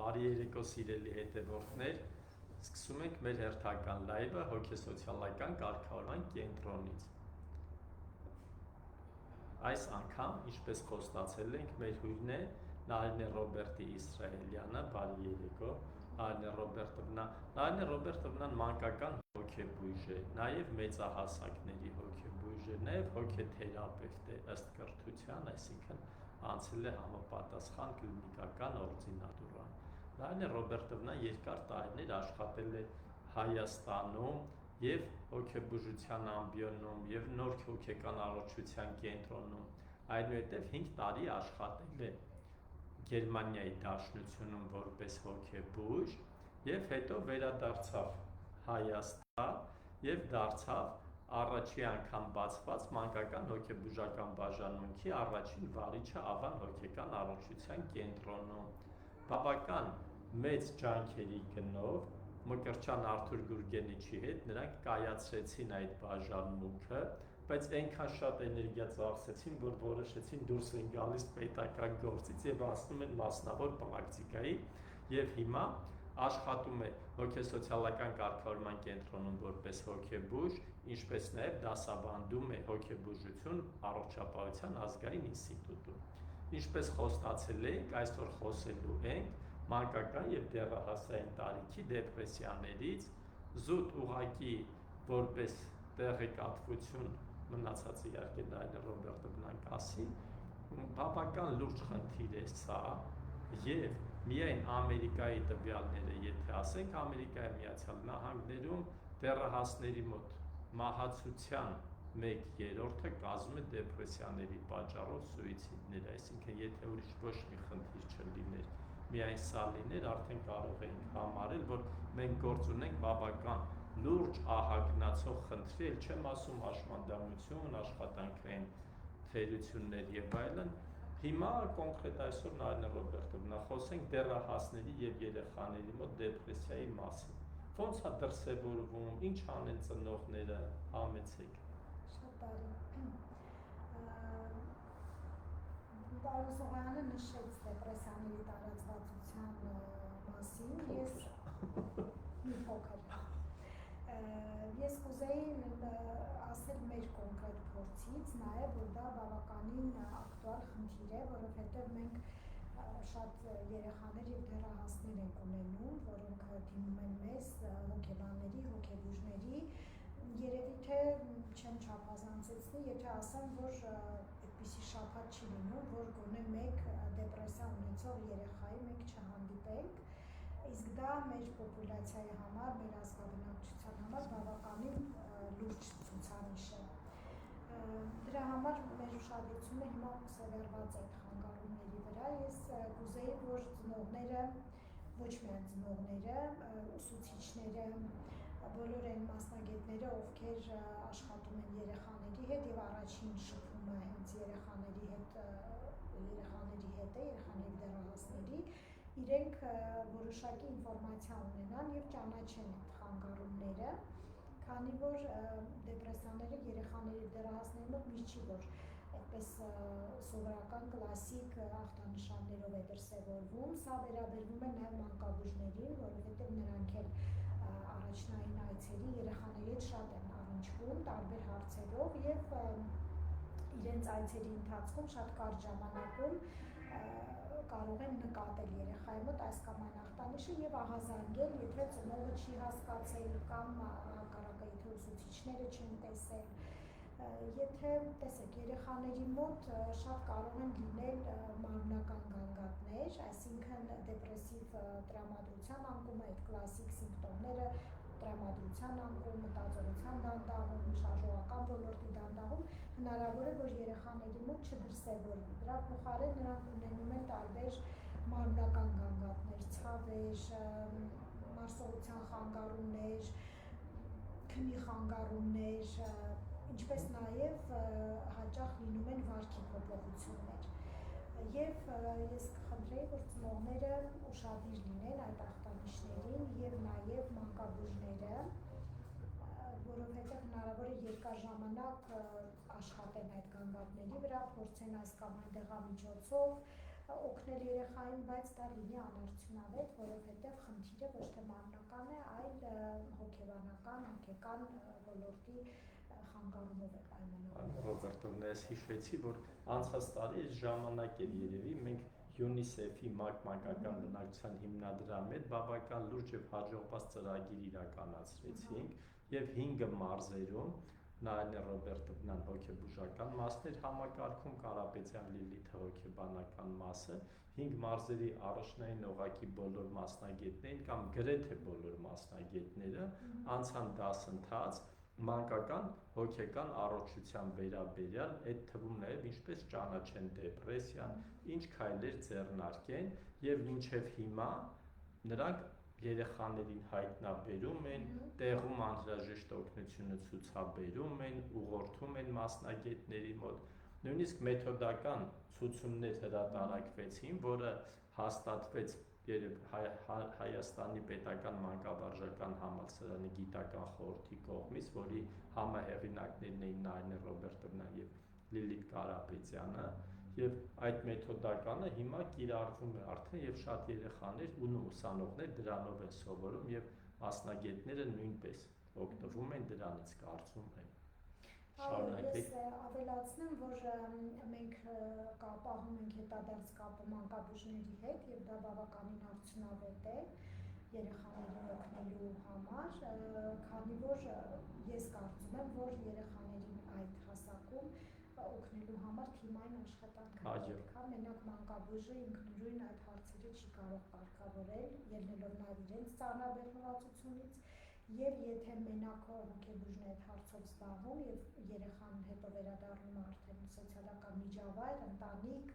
Բարի երեկո սիրելի հետևորդներ, սկսում ենք մեր հերթական լայվը հոգեսոցիալական կարգավորման կենտրոնից։ Այս անգամ, ինչպես խոստացել ենք, մեր հյուրն է Նարինե Ռոբերտի Իսրայելյանը, բարի երեկո, Նարինե Ռոբերտովնան մանկական հոգեբույժ է, նաև մեծահասակների հոգեբույժ է, նաև հոգեթերապևտ է ըստ կրթության, այսինքն անցել է համապատասխան կլինիկական օրդինատուրան։ Նարինե Ռոբերտովնան երկար տարիներ աշխատել է Հայաստանում և հոգեբուժության ամբիոնում և նոր հոգեկան առողջության կենտրոնում, այնուհետև 5 տարի աշխատել է Գերմանիայի Դաշնությունում որպես հոգեբույժ և հետո վերադարձավ Հայաստան և դարձավ առաջի անգամ բացված մանկական հոգեբուժական բաժանմունքի առաջին վարիչը Ավան հոգեկան առողջության կենտրոնում։ Բավական մեծ ջանքերի գնով Մկրտչյան Արթուր Գուրգենիչի հետ նրանք կայացրեցին այդ բաժանմունքը, բայց այնքան շատ էներգիա ծախսեցին, որ որոշեցին դուրս են գալիս պետական գործից և անցնում են մասնավոր պրակտիկայի և հիմա աշխատում է հոգեսոցիալական կարգավորման կենտրոնում որպես հոգեբույժ, ինչպես նաև դասավանդում է հոգեբուժություն Առողջապահության ազգային ինստիտուտում։ Ինչպես խոստացել ենք, այսօր խոսելու ենք մանկական և դեռահասային տարիքի դեպրեսիաներից, զուտ ուղղակի որպես տեղեկատվություն մնացածը իհարկե Նարինե Ռոբերտովնան կասի, բավական լուրջ խնդիր է սա և միայն Ամերիկայի տվյալները, եթե ասենք, Ամերիկայի Միացյալ Նահանգներում դեռահասների մոտ մահացության 1/3-ը կազմում է դեպրեսիաների պատճառով սուիցիդներ, այսինքն եթե ուրիշ ոչ մի խնդիր չլիներ, միայն սա լիներ, արդեն կարող էինք համարել, որ մենք գործ ունենք բավական լուրջ ահագնացող խնդրի, էլ չեմ ասում հաշմանդամություն, աշխատանքային թերություններ և այլն։ Հիմա կոնկրետ այսօր Նարինե Ռոբերտովնա խոսենք դեռահասների և երեխաների մոտ դեպրեսիայի մասին։ Ոնց է դրսևորվում, ինչ անեն ծնողները, համեցեք։ Շատ բարի։ Պարոն Սողոյանը նշեց դեպրեսիաների տարածվածության մասին, մի փոքր։ Ես կուզեի ասել մեր կոնկրետ փորձից, նաև որ դա բավականին ակտուալ խնդիր է, որովհետև մենք շատ երեխաներ և դեռահասներ ենք ունենում, որոնք դիմում են մեզ հոգեբանների, հոգեբույժների, երևի թե չեմ չափազանցեցնի, եթե ասեմ, որ այդպիսի շաբաթ չի լինում, որ գոնե մեկ դեպրեսիա ունեցող երեխայի մենք չհանդիպենք, իսկ դա մեր պոպուլյացիայի համար, մեր ազգաբնակչության համար բավականին լուրջ ցուցանիշ է։ Դրա համար մեր ուշադրությունը հիմա սևեռված է այդ խանգարումների վրա։ Ես կուզեի, որ ծնողները, ոչ միայն ծնողները, ուսուցիչները, բոլոր այն մասնագետները, ովքեր աշխատում են երեխաների հետ և առաջին շփումը հենց երեխաների հետ է, երեխաների դեռահասների, իրենք որոշակի ինֆորմացիա ունենան և ճանաչեն այդ խանգարումները, քանի որ դեպրեսիաները երեխաների և դեռահասների մոտ միշտ չի, որ այդպես սովորական կլասիկ ախտանշաններով է դրսևորվում, սա վերաբերվում է նաև մանկաբույժներին, որովհետև նրանք էլ առաջնային այցերի երեխաների հետ շատ են առնչվում տարբեր հարցերով և իրենց այցերի ընթացքում շատ կարճ ժամանակում կարող են նկատել երեխայի մոտ այս կամ այն ախտանիշը և ահազանգել, եթե ծնողը չի հասկացել կամ հակառակը, եթե ուսուցիչները չեն տեսել։ Եթե տեսեք, երեխաների մոտ շատ կարող են լինել մարմնական գանգատներ, այսինքն դեպրեսիվ տրամադրության անկումը, այդ կլասիկ սիմպտոմները, տրամադրության անկում, մտածողության դանդաղում, շարժողական ոլորտի դանդաղում, հնարավոր է, որ երեխաների մոտ չդրսևորվի։ Դրա փոխարեն նրանք ունենում են տարբեր մարմնական գանգատներ, ցավեր, մարսողության խանգարումներ, քնի խանգարումներ, ինչպես նաև հաճախ լինում են վարքի փոփոխություններ։ Եվ ես կխնդրեի, որ ծնողները ուշադիր լինեն այդ ախտանիշներին և նաև մանկաբույժները, որովհետև հնարավոր է երկար ժամանակ աշխատեն այդ գանգատների վրա, փորձեն այս կամ այն դեղամիջոցով օգնել երեխային, բայց դա լինի անարդյունավետ, որովհետև խնդիրը ոչ թե մարմնական է, այլ հոգեբանական, հոգեկան ոլորտի խանգարումով է պայմանավորված։ Ռոբերտովն ես հիշեցի, որ անցած տարի այս ժամանակ էր երևի մենք UNICEF-ի մանկական բնակչության հիմնադրամի հետ բավական լուրջ եւ հաջողված ծրագիր իրականացրեցինք եւ 5 մարզերում Նայինե Ռոբերտովնան հոգեբուժական մասն էր համակարգում, Կարապետյան Լիլիթը հոգեբանական մասը, 5 մարզերի առաջնային օղակի բոլոր մասնագետներին կամ գրեթե բոլոր մասնագետները անցան դասընթաց մանկական հոգեկան առողջության վերաբերյալ, այդ թվում նաև ինչպես ճանաչեն դեպրեսիան, ինչ քայլեր ձեռնարկեն եւ մինչեւ հիմա նրանք երեխաներին հայտնաբերում են, տեղում անհրաժեշտ օգնությունը ցուցաբերում են, ուղղորդում են մասնագետների մոտ, նույնիսկ մեթոդական ցուցումներ հրատարակվեցին, որը հաստատվեց Հայաստանի Պետական Մանկավարժական Համալսարանի գիտական խորհրդի կողմից, որի համահեղինակներն էին Նայինե Ռոբերտովնան եւ Լիլիթ Կարապետյանը, եւ այդ մեթոդականը հիմա կիրառվում է արդեն եւ շատ երեխաներ ու ուսանողներ դրանով են սովորում եւ մասնագետները նույնպես օգտվում են դրանից, կարծում եմ։ Ես ավելացնեմ, որ մենք պահում ենք հետադարձ կապը մանկաբույժների հետ եւ դա բավականին արդյունավետ է երեխաներին օգնելու համար, քանի որ ես կարծում եմ, որ երեխաներին այդ հասակում օգնելու համար թիմային աշխատանք պետք է, մենակ մանկաբույժը ինքնուրույն այդ հարցերը չի կարող կարգավորել, ելնելով նաեւ իրենց ծանրաբեռնվածությունից եւ եթե մենակ հոգեբուժն է այդ հարցով զբաղվում եւ երեխան հետո վերադառնում է արդեն սոցիալական միջավայր, ընտանիք,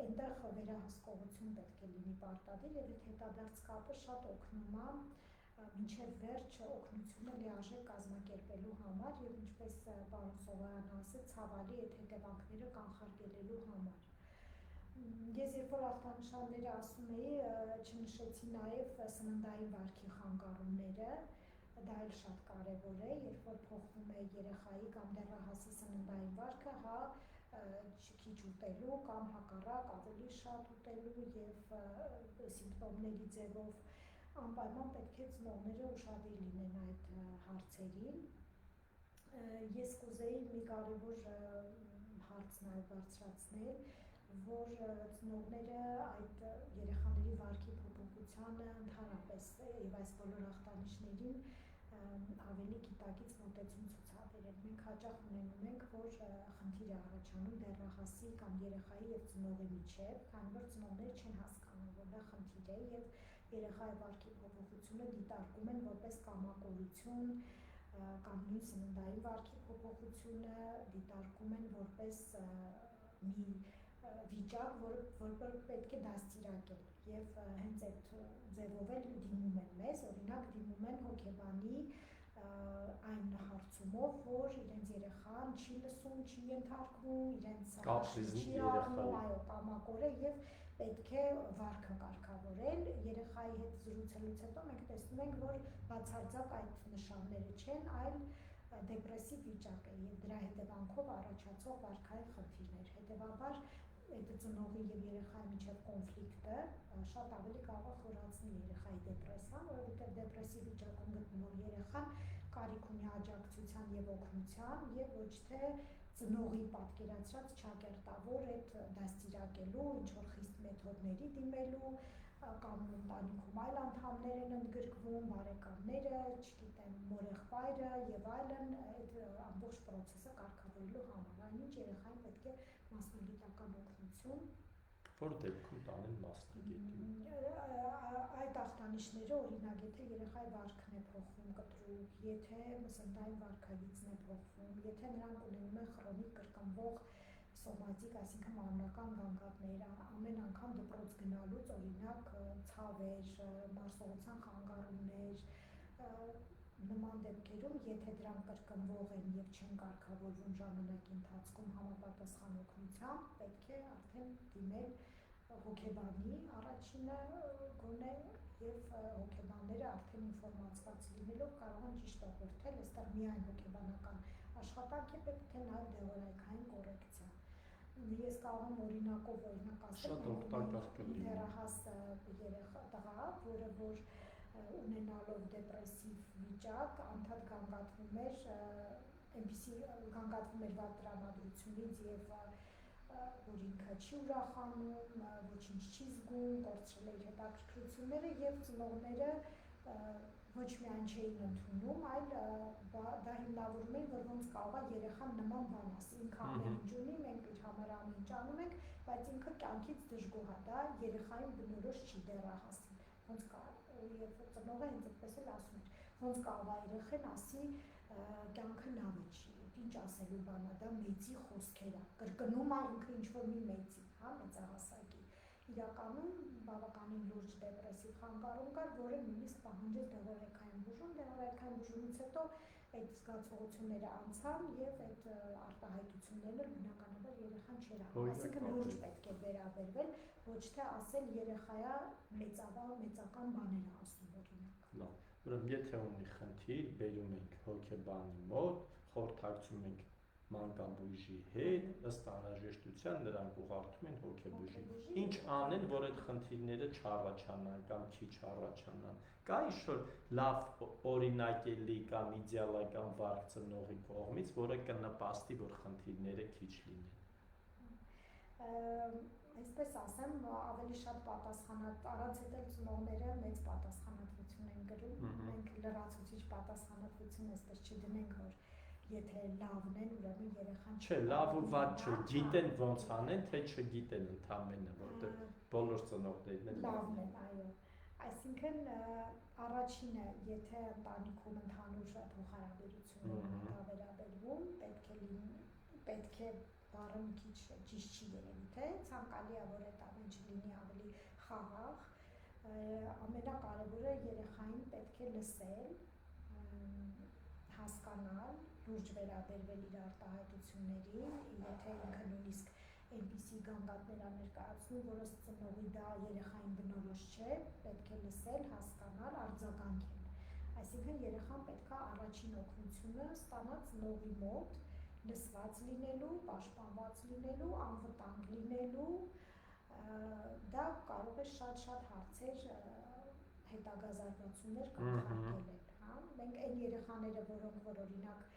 այնտեղ վերահսկողություն պետք է լինի պարտադիր եւ այդ հետադարձ կապը շատ օգնում է մինչեւ վերջ օգնությունը լիարժեք կազմակերպելու համար եւ ինչպես պարոն Սովոյանն ասեց, ցավալի այդ հետևանքները կանխարգելելու համար։ Ես երբ որ ախտանշանները ասում էի, չնշեցի նաեւ սննդային վարքի խանգարումները, դա էլ շատ կարևոր է, երբ որ փոխվում է երեխայի կամ դեռահասի սննդային վարքը, հա քիչ ուտելու կամ հակառակ ավելի շատ ուտելու եւ սիմպտոմների ձևով անպայման պետք է ծնողները ուշադիր լինեն այդ հարցերին։ Ես կուզեի մի կարևոր հարց նաեւ բարձրացնել, որ ծնողները այդ երեխաների վարքի փոփոխությանը ընդհանրապես եւ այս բոլոր ախտանիշներին ավելի գիտակից մոտեցում ցուցաբերել։ Մենք հաճախ ունենում ենք, որ խնդիր է առաջանում դեռահասի կամ երեխայի եւ ծնողի միջեւ, քանի որ ծնողները չեն հասկանում, որ դա խնդիր է եւ երեխայի վարքի փոփոխությունը դիտարկում են որպես կամակորություն կամ նույն սննդային վարքի փոփոխությունը դիտարկում են որպես մի վիճակ, որ պետք է դաստիարակել եւ հենց այդ ձևով էլ դիմում են մեզ, օրինակ դիմում են հոգեբանի այն հարցումով, որ իրենց երեխան չի լսում, չի ենթարկվում, իրենց կապրիզնիկ երեխա, այո, կամակոր է եւ պետք է վարքը կարգավորել։ Երեխայի հետ զրուցելուց հետո մենք տեսնում ենք, որ բացարձակ այդ նշանները չեն, այլ դեպրեսիվ վիճակ է եւ դրա հետևանքով առաջացող վարքային խնդիրներ։ Հետևաբար այդ ծնողի եւ երեխայի միջեւ կոնֆլիկտը շատ ավելի կարող է խորացնել երեխայի դեպրեսիան, որովհետեւ դեպրեսիվ վիճակում գտնվող երեխան կարիք ունի աջակցության եւ օգնության եւ ոչ թե ծնողի պատկերացրած չակերտավոր այդ դաստիարակելու, ինչ որ խիստ մեթոդների դիմելու կամ ընտանիքում այլ անդամներ են ընդգրկվում, բարեկամները, չգիտեմ, մորեղբայրը եւ այլն, այդ ամբողջ process-ը կարգավորելու համար, այնինչ երեխային պետք է մասնագիտական օգնություն, որ դեպքում տանեն մասնագետի։ Այդ ախտանիշները, օրինակ, եթե երեխայի վարքն է փոխվում կտրուկ, եթե սննդային վարքագիծն է փոխվում, եթե նրանք ունենում են քրոնիկ կրկնվող սոմատիկ, այսինքն մարմնական գանգատներ, ամեն անգամ դպրոց գնալուց, օրինակ, ցավեր, մարսողության խանգարումներ, նման դեպքերում, եթե դրանք կրկնվող են եւ չեն կարգավորվում ժամանակի ընթացքում համապատասխան օգնությամբ, պետք է արդեն դիմել հոգեբանի առաջինը գոնե եւ հոգեբանները արդեն ինֆորմացված լինելով կարող են ճիշտ ուղղորդել, այստեղ միայն հոգեբանական աշխատանք է պետք, թե նաեւ դեղորայքային կոռեկցիա։ Ես կարող եմ օրինակով ասել, Շատ օգտակար կլինի։ դեռահաս երեխա տղա, որը որ ունենալով դեպրեսիվ վիճակ, անդադ գանգատվում էր, այնպիսի գանգատվում էր վատ տրամադրությունից եւ որ ինքը չի ուրախանում, ոչինչ չի զգում, կորցրել էր հետաքրքրությունները եւ ծնողները ոչ միայն չէին ընդունում, այլ դա հիմնավորում էին, որ ոնց կարող է երեխան նման բան ասի, ինքը ամեն ինչ ունի, մենք իր համար ամեն ինչ անում ենք, բայց ինքը կյանքից դժգոհ է, դա երեխային բնորոշ չի դեռահասին, ոնց կարող եւ ծնողը հենց այդպես էլ ասում էր, ոնց կարող է երեխան ասի կյանքը լավ չի, ինչ ասելու բան է, դա մեծի խոսքեր է, կրկնում է ինքը ինչ որ մի մեծի, հա, մեծահասակի իրականում բավականին լուրջ դեպրեսիվ խանգարում կար, որը նույնիսկ պահանջեց դեղորայքային բուժում, դեղորայքային բուժումից հետո այդ զգացողությունները անցան եւ այդ արտահայտությունները բնականաբար երեխան չէր անում, այսինքն լուրջ պետք է վերաբերվել, ոչ թե ասել երեխայա մեծական բաներ է ասում օրինակ։ Լավ, ուրեմն եթե ունի խնդիր, բերում ենք հոգեբանի մոտ, խորհրդակցում ենք մանկաբույժի հետ, ըստ անհրաժեշտության նրանք ուղղորդում են հոգեբույժի։ Ինչ անեն, որ այդ խնդիրները չառաջանան կամ չի չառաջանան։ Կա ինչ-որ լավ օրինակելի կամ իդեալական վարք ծնողի կողմից, որը կնպաստի, որ խնդիրները քիչ լինեն։ Այսպես ասեմ, ավելի շատ առանց հետել ծնողները մեծ պատասխանատվություն են կրում, մենք լրացուցիչ պատասխանատվություն այսպես չդնենք, որ եթե լավն են, ուրեմն երեխան չէ, լավ ու վատ չէ, գիտեն ոնց անեն, թե չգիտեն ընդամենը, որտեղ բոլոր ծնողներն են լավն են, այո։ Այսինքն առաջինը, եթե ընտանիքում ընդհանուր փոխհարաբերություններն է վերաբերվում, պետք է բառը մի քիչ ճիշտ չի երևի, թե ցանկալի է, որ այդ ամեն ինչը լինի ավելի խաղաղ, ամենակարևորը երեխային պետք է լսել, հասկանալ, լուրջ վերաբերվել իր արտահայտություններին, եթե ինքը նույնիսկ այնպիսի գանգատներ ներկայացնում, որ ըստ ծնողի դա երեխային բնորոշ չէ, պետք է լսել, հասկանալ, արձագանքել։ Այսինքն երեխան պետք է առաջին օգնությունը ստանա ծնողի մոտ, լսված լինելու, պաշտպանված լինելու, անվտանգ լինելու, դա կարող է շատ հարցեր հետագա զարգացումներ կանխարգելել, հա։ Մենք այն երեխաները, որոնք որ օրինակ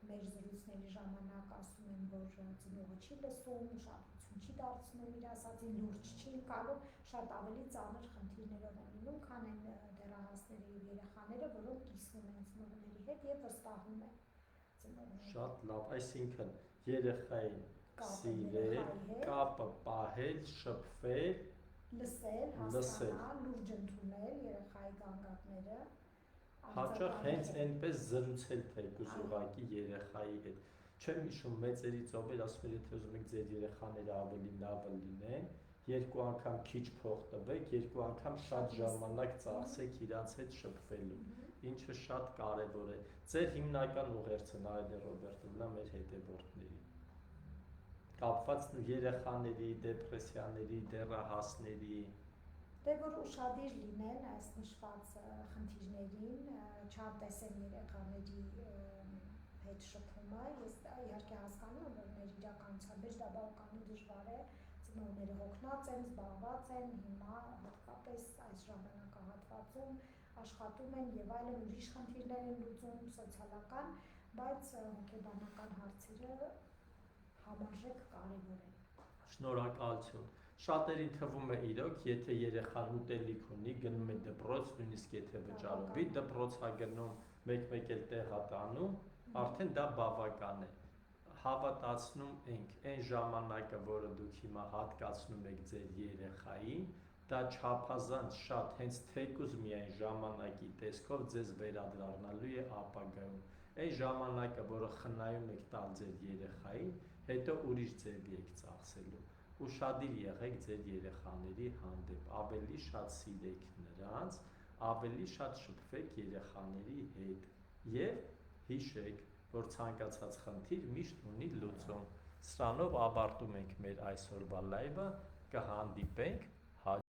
մեր զրույցների ժամանակ ասում են, որ ծնողը չի լսում, ուշադրություն չի դարձնում իր ասածին, լուրջ չի ընկալում, շատ ավելի ծանր խնդիրներով են լինում, քան այն դեռահասները եւ երեխաները, որոնք կիսվում են ծնողների հետ եւ վստահում են ծնողներին։ Շատ լավ, այսինքն երեխային սիրել, կապը պահել, շփվել, լսել, հասկանալ, լուրջ ընդունել երեխայի գանգատները, հաճախ հենց այնպես զրուցել թեկուզ ուղղակի երեխայի հետ։ Չեմ հիշում մեծերից ով էր ասում, եթե ուզում եք ձեր երեխաները ավելի լավը լինեն, 2 անգամ քիչ փող տվեք, 2 անգամ շատ ժամանակ ծախսեք իրանց հետ շփվելու, ինչը շատ կարևոր է։ Ձեր հիմնական ուղերձը Նարինե Ռոբերտովնա մեր հետևորդների կապված երեխաների, դեպրեսիաների, դեռահասների, դե որ ուշադիր լինեն այս նշված խնդիրներին, չանտեսեն երեխաների հետ շփումը, ես իհարկե հասկանում եմ, որ մեր իրականության մեջ դա բավականին դժվար է, ծնողները հոգնած են, զբաղված են, հիմա հատկապես այս ժամանակահատվածում աշխատում են եւ այլն ուրիշ խնդիրներ են լուծում, սոցիալական, բայց հոգեբանական հարցերը համարժեք կարևոր են։ Շնորհակալություն։ Շատերին թվում է իրոք, եթե երեխան ուտելիք ունի, գնում է դպրոց, նույնիսկ եթե վճարովի դպրոց է գնում, մեկ էլ տեղ է տանում, արդեն դա բավական է։ Հավատացնում ենք, այն ժամանակը, որը դուք հիմա հատկացնում եք ձեր երեխային, դա չափազանց շատ հենց թեկուզ միայն ժամանակի տեսքով ձեզ վերադառնալու է ապագայում։ Այն ժամանակը, որը խնայում եք տալ ձեր երեխային, հետո ուրիշ ձևի եք ծախսելու։ Ուշադիր եղեք ձեր երեխաների հանդեպ, ավելի շատ սիրեք նրանց, ավելի շատ շփվեք երեխաների հետ եւ հիշեք, որ ցանկացած խնդիր միշտ ունի լուծում։ Սրանով ավարտում ենք մեր այսօրվա լայվը, կհանդիպենք